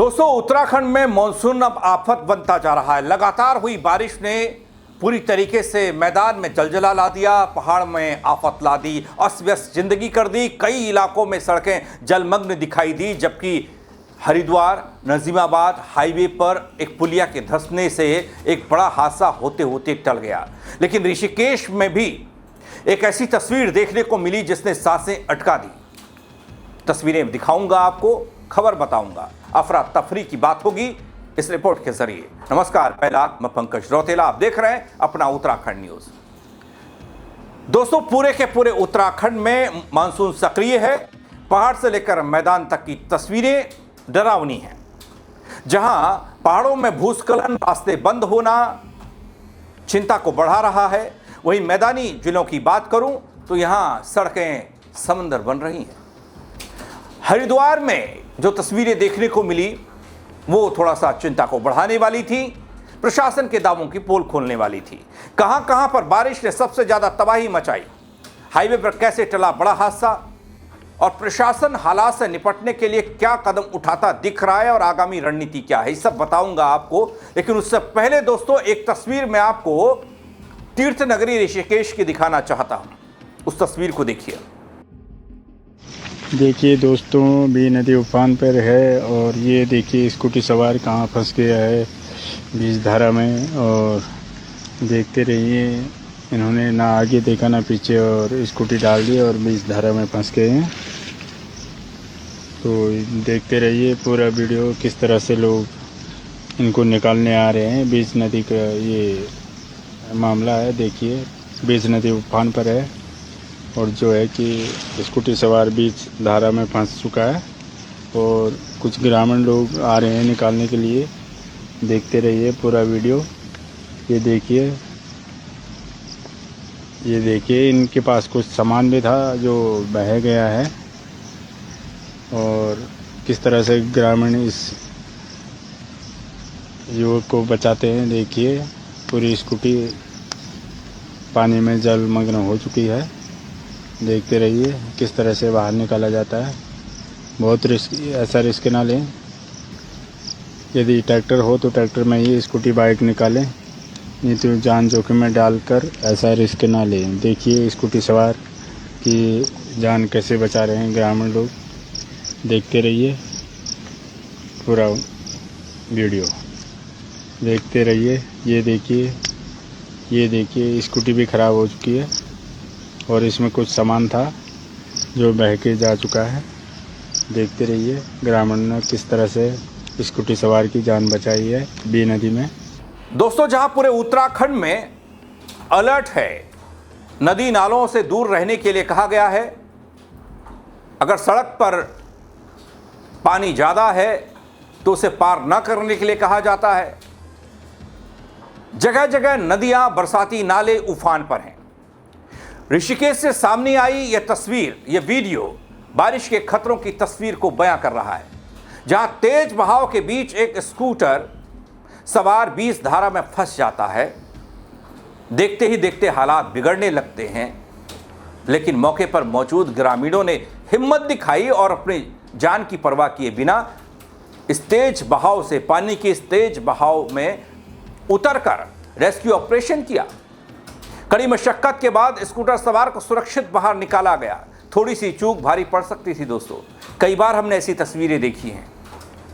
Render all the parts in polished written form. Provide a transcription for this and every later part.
दोस्तों, उत्तराखंड में मॉनसून अब आफत बनता जा रहा है। लगातार हुई बारिश ने पूरी तरीके से मैदान में जलजला ला दिया, पहाड़ में आफत ला दी, अस्त व्यस्त जिंदगी कर दी। कई इलाकों में सड़कें जलमग्न दिखाई दी, जबकि हरिद्वार नजीमाबाद हाईवे पर एक पुलिया के धंसने से एक बड़ा हादसा होते होते टल गया। लेकिन ऋषिकेश में भी एक ऐसी तस्वीर देखने को मिली जिसने सांसें अटका दी। तस्वीरें दिखाऊंगा आपको, खबर बताऊंगा, अफरा तफरी की बात होगी इस रिपोर्ट के जरिए। नमस्कार, पहला मैं पंकज रौतेला, आप देख रहे हैं अपना उत्तराखंड न्यूज। दोस्तों, पूरे के पूरे उत्तराखंड में मानसून सक्रिय है। पहाड़ से लेकर मैदान तक की तस्वीरें डरावनी हैं। जहां पहाड़ों में भूस्खलन, रास्ते बंद होना चिंता को बढ़ा रहा है, वहीं मैदानी जिलों की बात करूं तो यहां सड़कें समंदर बन रही हैं। हरिद्वार में जो तस्वीरें देखने को मिली वो थोड़ा सा चिंता को बढ़ाने वाली थी, प्रशासन के दावों की पोल खोलने वाली थी। कहां पर बारिश ने सबसे ज्यादा तबाही मचाई, हाईवे पर कैसे टला बड़ा हादसा, और प्रशासन हालात से निपटने के लिए क्या कदम उठाता दिख रहा है और आगामी रणनीति क्या है, ये सब बताऊंगा आपको। लेकिन उससे पहले दोस्तों, एक तस्वीर मैं आपको तीर्थ नगरी ऋषिकेश की दिखाना चाहता हूं। उस तस्वीर को देखिए। देखिए दोस्तों, बी नदी उफान पर है और ये देखिए स्कूटी सवार कहाँ फंस गया है, बीच धारा में। और देखते रहिए, इन्होंने ना आगे देखा ना पीछे और स्कूटी डाल दी और बीच धारा में फंस गए हैं। तो देखते रहिए पूरा वीडियो, किस तरह से लोग इनको निकालने आ रहे हैं। बीच नदी का ये मामला है। देखिए, बीच नदी उफान पर है और जो है कि स्कूटी सवार बीच धारा में फंस चुका है और कुछ ग्रामीण लोग आ रहे हैं निकालने के लिए। देखते रहिए पूरा वीडियो। ये देखिए इनके पास कुछ सामान भी था जो बह गया है और किस तरह से ग्रामीण इस युवक को बचाते हैं। देखिए, पूरी स्कूटी पानी में जलमग्न हो चुकी है। देखते रहिए किस तरह से बाहर निकाला जाता है। बहुत रिस्क, ऐसा रिस्क ना लें। यदि ट्रैक्टर हो तो ट्रैक्टर में ही स्कूटी बाइक निकालें, नहीं तो जान जोखिम में डालकर ऐसा रिस्क ना लें। देखिए स्कूटी सवार की जान कैसे बचा रहे हैं ग्रामीण लोग। देखते रहिए पूरा वीडियो, देखते रहिए। ये देखिए स्कूटी भी ख़राब हो चुकी है और इसमें कुछ सामान था जो बह के जा चुका है। देखते रहिए ग्रामीण ने किस तरह से स्कूटी सवार की जान बचाई है बी नदी में। दोस्तों, जहां पूरे उत्तराखंड में अलर्ट है, नदी नालों से दूर रहने के लिए कहा गया है। अगर सड़क पर पानी ज़्यादा है तो उसे पार न करने के लिए कहा जाता है। जगह जगह नदियां, बरसाती नाले उफान पर हैं। ऋषिकेश से सामने आई यह तस्वीर, यह वीडियो बारिश के खतरों की तस्वीर को बयां कर रहा है। जहां तेज बहाव के बीच एक स्कूटर सवार बीच धारा में फंस जाता है। देखते ही देखते हालात बिगड़ने लगते हैं, लेकिन मौके पर मौजूद ग्रामीणों ने हिम्मत दिखाई और अपनी जान की परवाह किए बिना इस तेज बहाव से, पानी के इस तेज बहाव में उतरकर रेस्क्यू ऑपरेशन किया। कड़ी मशक्कत के बाद स्कूटर सवार को सुरक्षित बाहर निकाला गया। थोड़ी सी चूक भारी पड़ सकती थी दोस्तों। कई बार हमने ऐसी तस्वीरें देखी हैं।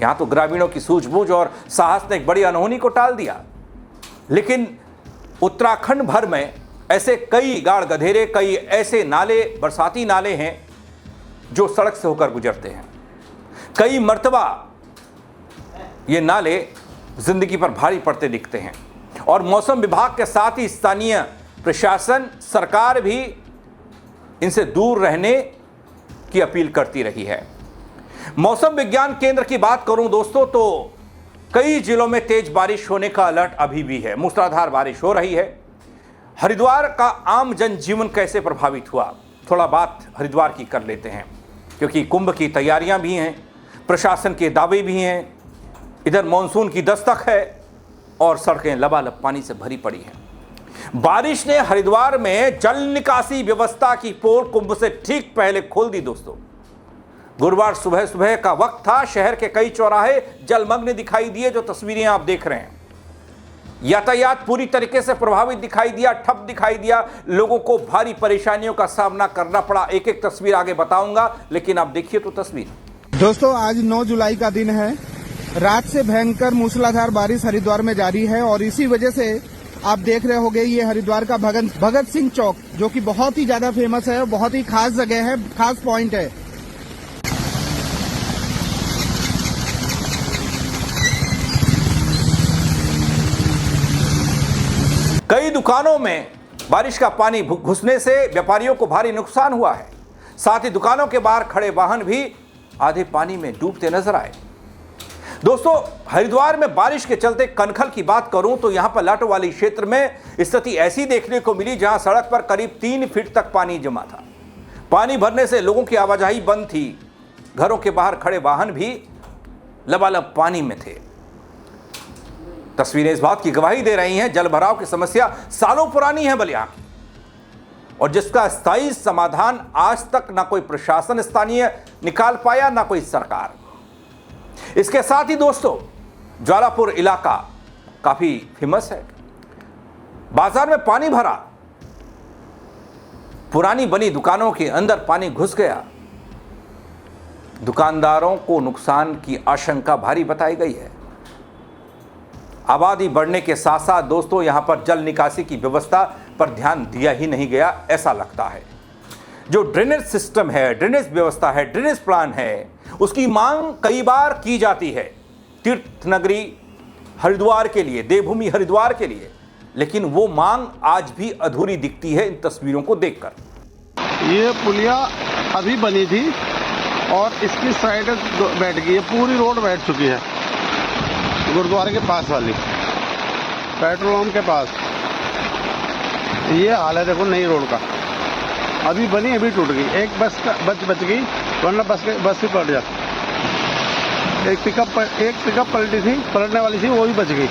यहाँ तो ग्रामीणों की सूझबूझ और साहस ने एक बड़ी अनहोनी को टाल दिया। लेकिन उत्तराखंड भर में ऐसे कई गाड़ गधेरे, कई ऐसे नाले, बरसाती नाले हैं जो सड़क से होकर गुजरते हैं। कई मर्तबा ये नाले जिंदगी पर भारी पड़ते दिखते हैं और मौसम विभाग के साथ ही स्थानीय प्रशासन, सरकार भी इनसे दूर रहने की अपील करती रही है। मौसम विज्ञान केंद्र की बात करूं दोस्तों तो कई जिलों में तेज बारिश होने का अलर्ट अभी भी है। मूसलाधार बारिश हो रही है। हरिद्वार का आम जनजीवन कैसे प्रभावित हुआ, थोड़ा बात हरिद्वार की कर लेते हैं, क्योंकि कुंभ की तैयारियां भी हैं, प्रशासन के दावे भी हैं, इधर मानसून की दस्तक है और सड़कें लबालब पानी से भरी पड़ी हैं। बारिश ने हरिद्वार में जल निकासी व्यवस्था की पोल कुंभ से ठीक पहले खोल दी दोस्तों। गुरुवार सुबह सुबह का वक्त था। शहर के कई चौराहे जलमग्न दिखाई दिए। जो तस्वीरें आप देख रहे हैं, यातायात पूरी तरीके से प्रभावित दिखाई दिया, ठप दिखाई दिया। लोगों को भारी परेशानियों का सामना करना पड़ा। एक एक तस्वीर आगे बताऊंगा, लेकिन आप देखिए तो तस्वीर। दोस्तों, आज 9 जुलाई का दिन है। रात से भयंकर मूसलाधार बारिश हरिद्वार में जारी है और इसी वजह से आप देख रहे होंगे ये हरिद्वार का भगत सिंह चौक, जो कि बहुत ही ज्यादा फेमस है, बहुत ही खास जगह है, खास पॉइंट है। कई दुकानों में बारिश का पानी घुसने से व्यापारियों को भारी नुकसान हुआ है। साथ ही दुकानों के बाहर खड़े वाहन भी आधे पानी में डूबते नजर आए। दोस्तों, हरिद्वार में बारिश के चलते कनखल की बात करूं तो यहां पर लाटोवाली क्षेत्र में स्थिति ऐसी देखने को मिली जहां सड़क पर करीब 3 फीट तक पानी जमा था। पानी भरने से लोगों की आवाजाही बंद थी। घरों के बाहर खड़े वाहन भी लबालब पानी में थे। तस्वीरें इस बात की गवाही दे रही हैं, जलभराव की समस्या सालों पुरानी है बलिया की, और जिसका स्थायी समाधान आज तक ना कोई प्रशासन स्थानीय निकाल पाया, ना कोई सरकार। इसके साथ ही दोस्तों, ज्वालापुर इलाका काफी फेमस है। बाजार में पानी भरा, पुरानी बनी दुकानों के अंदर पानी घुस गया। दुकानदारों को नुकसान की आशंका भारी बताई गई है। आबादी बढ़ने के साथ साथ दोस्तों, यहां पर जल निकासी की व्यवस्था पर ध्यान दिया ही नहीं गया, ऐसा लगता है। जो ड्रेनेज सिस्टम है, ड्रेनेज व्यवस्था है, ड्रेनेज प्लान है, उसकी मांग कई बार की जाती है तीर्थ नगरी हरिद्वार के लिए, देवभूमि हरिद्वार के लिए, लेकिन वो मांग आज भी अधूरी दिखती है इन तस्वीरों को देखकर। ये पुलिया अभी बनी थी और इसकी साइड बैठ गई है, पूरी रोड बैठ चुकी है। गुरुद्वारे के पास वाली पेट्रोल पंप के पास ये हाल है। देखो नई रोड का, अभी बनी अभी टूट गई। एक बस बच गई, वरना बस भी पलट जाती। एक पिकअप पलटी थी, पलटने वाली थी, वो भी बच गई।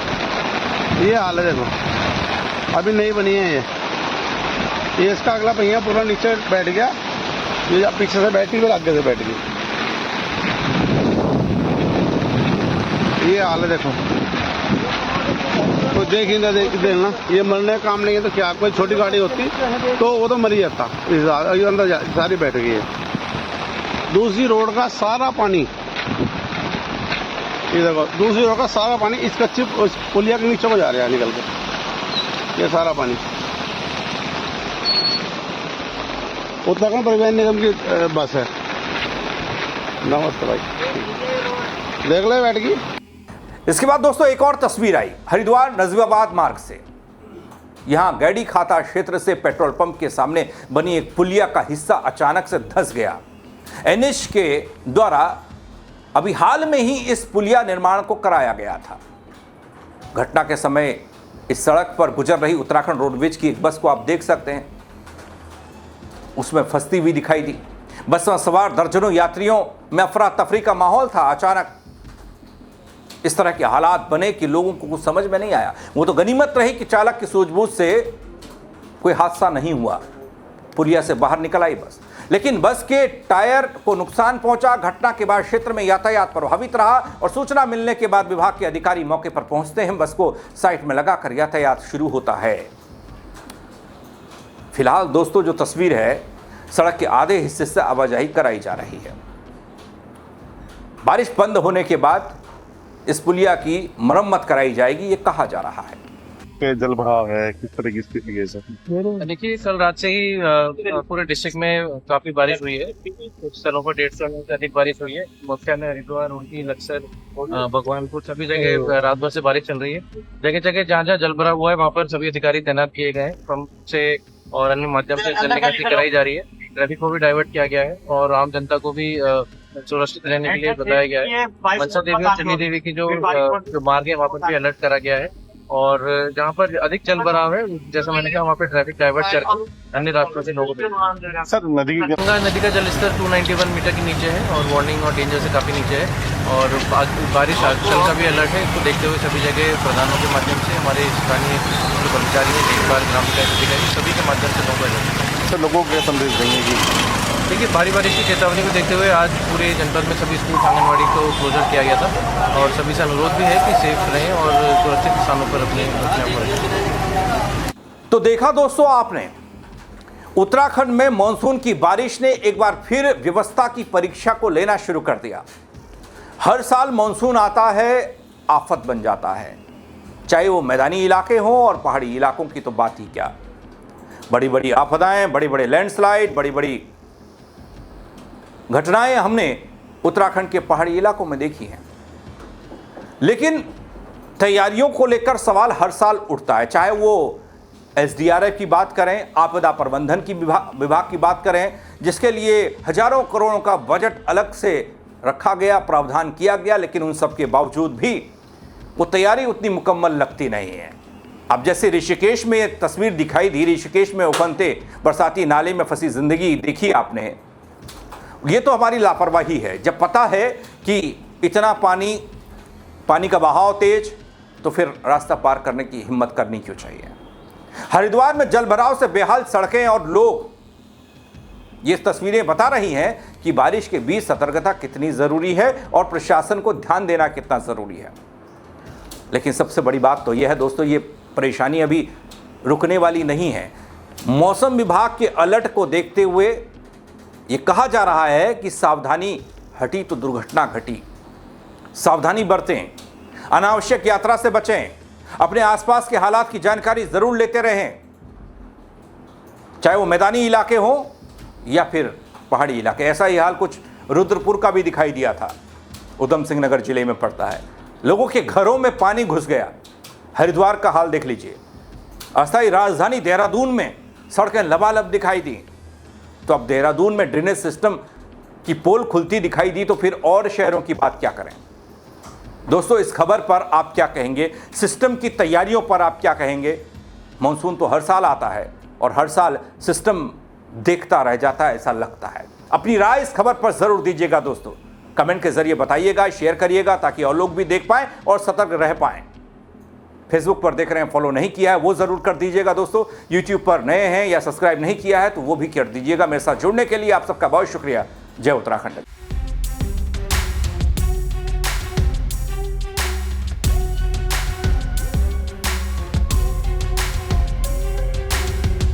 ये हाल है देखो, अभी नई बनी है ये इसका अगला पहिया पूरा नीचे बैठ गया। ये पीछे से बैठी फिर आगे से बैठ गई। ये हाल है देखो, तो देखना ये मरने का काम नहीं है तो क्या, कोई छोटी गाड़ी होती तो वो तो मर ही जाता। अंदर सारी बैठ गई है। दूसरी रोड का सारा पानी, ये देखो दूसरी रोड का सारा पानी इस कच्ची पुलिया के नीचे को जा रहा है निकल के। ये सारा पानी उत्तराखंड परिवहन निगम की बस है। नमस्ते भाई, देख ले बैठ गई। इसके बाद दोस्तों एक और तस्वीर आई हरिद्वार नजीबाबाद मार्ग से। यहां गैडी खाता क्षेत्र से पेट्रोल पंप के सामने बनी एक पुलिया का हिस्सा अचानक से धंस गया। एनएच के द्वारा अभी हाल में ही इस पुलिया निर्माण को कराया गया था। घटना के समय इस सड़क पर गुजर रही उत्तराखंड रोडवेज की एक बस को आप देख सकते हैं, उसमें फंसती हुई दिखाई दी। बस में सवार दर्जनों यात्रियों में अफरा तफरी का माहौल था। अचानक इस तरह के हालात बने कि लोगों को कुछ समझ में नहीं आया। वो तो गनीमत रही कि चालक की सूझबूझ से कोई हादसा नहीं हुआ, पुलिया से बाहर निकल आई बस, लेकिन बस के टायर को नुकसान पहुंचा। घटना के बाद क्षेत्र में यातायात प्रभावित रहा और सूचना मिलने के बाद विभाग के अधिकारी मौके पर पहुंचते हैं। बस को साइड में लगाकर यातायात शुरू होता है। फिलहाल दोस्तों जो तस्वीर है, सड़क के आधे हिस्से से आवाजाही कराई जा रही है। बारिश बंद होने के बाद इस पुलिया की मरम्मत कराई जाएगी, ये कहा जा रहा है। जल भराव है, किस तरह की स्थिति है सर? देखिए, कल रात से ही पूरे डिस्ट्रिक्ट में काफी बारिश हुई है। कुछ स्थलों पर 150 से अधिक बारिश हुई है। मुख्यालय हरिद्वार, उनकी लक्सर, भगवानपुर, सभी जगह रात भर से बारिश चल रही है। जगह जगह जहाँ जहाँ जल भरा हुआ है वहाँ पर सभी अधिकारी तैनात किए गए हैं। पंप से और अन्य माध्यम से जल निकासी कराई जा रही है। ट्रैफिक को भी डाइवर्ट किया गया है और आम जनता को भी सुरक्षित रहने के लिए बताया गया है। मनसा देवी और चंडी देवी की जो मार्ग है वहाँ पर भी अलर्ट करा गया है। और जहाँ पर अधिक जल भराव है, जैसा मैंने कहा, वहाँ पे ट्रैफिक डाइवर्ट करके अन्य रास्तों से लोगों को। सर नदी का जलस्तर 291 मीटर के नीचे है और वार्निंग और डेंजर से काफी नीचे है। और बारिश आजकल का भी अलर्ट है। इसको देखते हुए सभी जगह प्रधानों के माध्यम से हमारे स्थानीय जो कर्मचारी हैं, देखभाल, ग्राम पंचायत अधिकारी, सभी के माध्यम से लोगों को लोगों के संदेश देंगे कि देखिए भारी बारिश की चेतावनी को देखते हुए आज पूरे जनपद में सभी स्कूल आंगनबाड़ी को क्लोजर किया गया था और सभी से अनुरोध भी है कि सेफ रहें और सुरक्षित स्थानों पर अपने बच्चों को रखें। तो देखा दोस्तों आपने, उत्तराखंड में मानसून की बारिश ने एक बार फिर व्यवस्था की परीक्षा को लेना शुरू कर दिया। हर साल मानसून आता है, आफत बन जाता है, चाहे वो मैदानी इलाके हों और पहाड़ी इलाकों की तो बात ही क्या। बड़ी बड़ी आपदाएं, बड़ी बड़ी लैंडस्लाइड, बड़ी बड़ी घटनाएं हमने उत्तराखंड के पहाड़ी इलाकों में देखी हैं। लेकिन तैयारियों को लेकर सवाल हर साल उठता है, चाहे वो एसडीआरएफ की बात करें, आपदा प्रबंधन की विभाग की बात करें, जिसके लिए हजारों करोड़ों का बजट अलग से रखा गया, प्रावधान किया गया, लेकिन उन सब के बावजूद भी वो तैयारी उतनी मुकम्मल लगती नहीं है। अब जैसे ऋषिकेश में एक तस्वीर दिखाई दी, ऋषिकेश में उफनते बरसाती नाले में फंसी जिंदगी देखी आपने। ये तो हमारी लापरवाही है। जब पता है कि इतना पानी का बहाव तेज, तो फिर रास्ता पार करने की हिम्मत करनी क्यों चाहिए। हरिद्वार में जलभराव से बेहाल सड़कें और लोग, ये तस्वीरें बता रही हैं कि बारिश के बीच सतर्कता कितनी जरूरी है और प्रशासन को ध्यान देना कितना जरूरी है। लेकिन सबसे बड़ी बात तो यह है दोस्तों, ये परेशानी अभी रुकने वाली नहीं है। मौसम विभाग के अलर्ट को देखते हुए ये कहा जा रहा है कि सावधानी हटी तो दुर्घटना घटी। सावधानी बरतें, अनावश्यक यात्रा से बचें, अपने आसपास के हालात की जानकारी जरूर लेते रहें, चाहे वो मैदानी इलाके हों या फिर पहाड़ी इलाके। ऐसा ही हाल कुछ रुद्रपुर का भी दिखाई दिया था, उधम सिंह नगर जिले में पड़ता है। लोगों के घरों में पानी घुस गया। हरिद्वार का हाल देख लीजिए। अस्थायी राजधानी देहरादून में सड़कें लबालब दिखाई दी। तो अब देहरादून में ड्रेनेज सिस्टम की पोल खुलती दिखाई दी, तो फिर और शहरों की बात क्या करें। दोस्तों, इस खबर पर आप क्या कहेंगे? सिस्टम की तैयारियों पर आप क्या कहेंगे? मानसून तो हर साल आता है और हर साल सिस्टम देखता रह जाता है, ऐसा लगता है। अपनी राय इस खबर पर जरूर दीजिएगा दोस्तों, कमेंट के जरिए बताइएगा, शेयर करिएगा ताकि और लोग भी देख पाएं और सतर्क रह पाएं। फेसबुक पर देख रहे हैं, फॉलो नहीं किया है वो जरूर कर दीजिएगा दोस्तों। यूट्यूब पर नए हैं या सब्सक्राइब नहीं किया है तो वो भी कर दीजिएगा। मेरे साथ जुड़ने के लिए आप सबका बहुत शुक्रिया। जय उत्तराखंड।